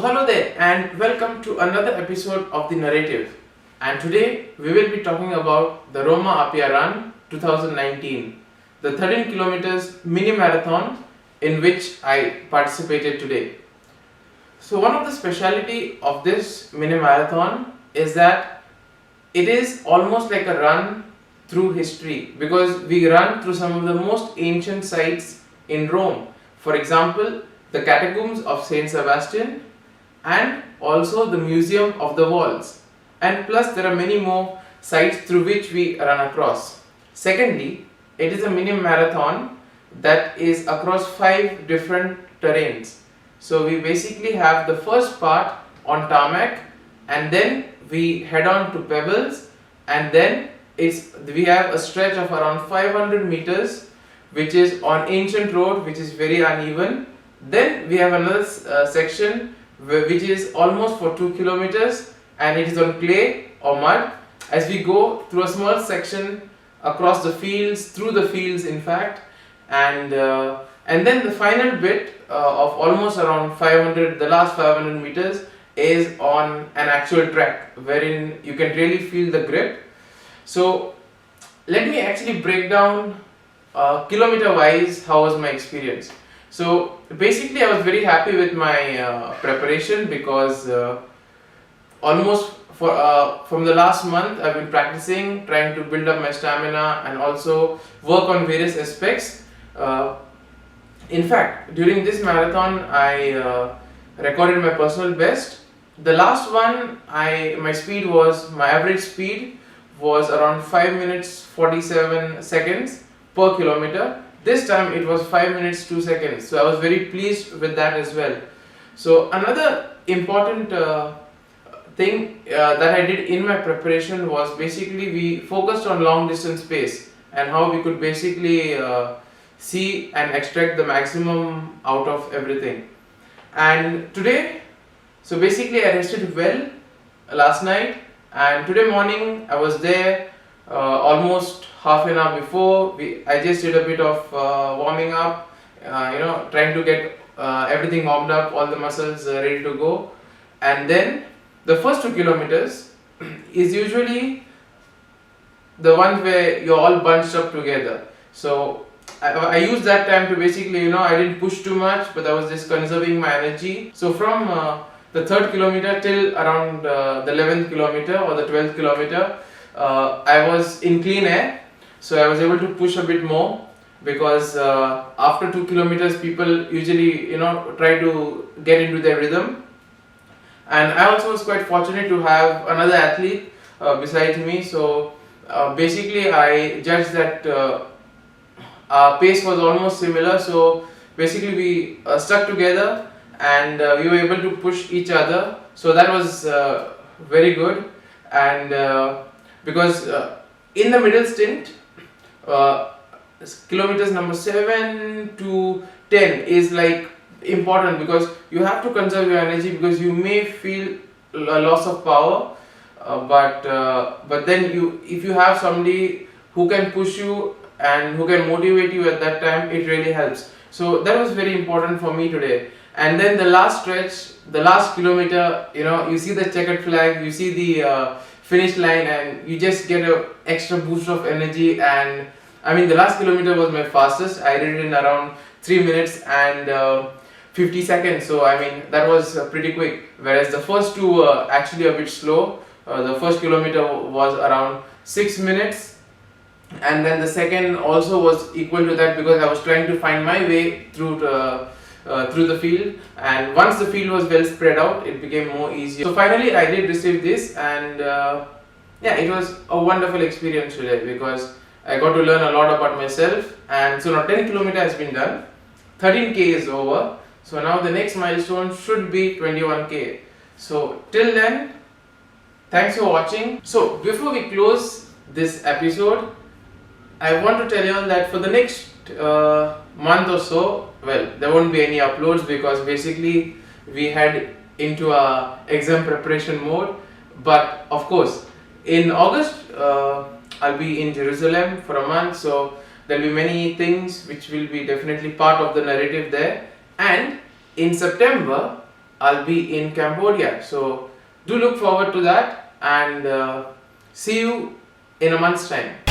Hello there and welcome to another episode of The Narrative. And today we will be talking about the Roma Appia Run 2019, the 13 kilometers mini marathon in which I participated today. So one of the speciality of this mini marathon is that it is almost like a run through history because we run through some of the most ancient sites in Rome. For example, the catacombs of Saint Sebastian and also the Museum of the Walls. And plus there are many more sites through which we run across. Secondly, it is a mini marathon that is across 5 different terrains. So we basically have the first part on tarmac, and then we head on to pebbles, and then we have a stretch of around 500 meters which is on ancient road, which is very uneven. Then we have another section which is almost for 2 kilometers, and it is on clay or mud as we go through a small section across the fields, through the fields in fact, and then the final bit of almost around 500, the last 500 meters is on an actual track wherein you can really feel the grip. So let me actually break down kilometer wise how was my experience. So basically I was very happy with my preparation because almost from the last month I've been practicing, trying to build up my stamina and also work on various aspects. In fact, during this marathon I recorded my personal best. The last one, my average speed was around 5 minutes 47 seconds per kilometer. This time it was 5 minutes 2 seconds, so I was very pleased with that as well. So another important thing that I did in my preparation was basically we focused on long distance pace and how we could basically see and extract the maximum out of everything. And today, so basically I rested well last night, and today morning I was there almost half an hour before. I just did a bit of warming up, trying to get everything warmed up, all the muscles ready to go. And then the first 2 kilometers is usually the ones where you're all bunched up together. So I used that time to basically, I didn't push too much, but I was just conserving my energy. So from the 3rd kilometer till around the 11th kilometer or the 12th kilometer, I was in clean air. So I was able to push a bit more because after 2 kilometers people usually try to get into their rhythm. And I also was quite fortunate to have another athlete beside me. So basically I judged that our pace was almost similar. So basically we stuck together and we were able to push each other. So that was very good. And because in the middle stint, kilometers number 7 to 10 is like important because you have to conserve your energy because you may feel a loss of power, but then if you have somebody who can push you and who can motivate you at that time, it really helps. So that was very important for me today. And then the last stretch, the last kilometer, you see the checkered flag, you see the finish line, and you just get an extra boost of energy. And I mean, the last kilometer was my fastest. I did it in around 3 minutes and 50 seconds. So I mean, that was pretty quick. Whereas the first two were actually a bit slow. The first kilometer was around 6 minutes, and then the second also was equal to that because I was trying to find my way through the field, and once the field was well spread out, it became more easier. So finally I did receive this, and it was a wonderful experience today because I got to learn a lot about myself. And so now 10 kilometers has been done, 13k is over, so now the next milestone should be 21k. So till then, thanks for watching. So before we close this episode, I want to tell you all that for the next month or so, well, there won't be any uploads because basically we head into a exam preparation mode. But of course, in August I'll be in Jerusalem for a month, so there'll be many things which will be definitely part of the narrative there. And in September I'll be in Cambodia. So do look forward to that, and see you in a month's time.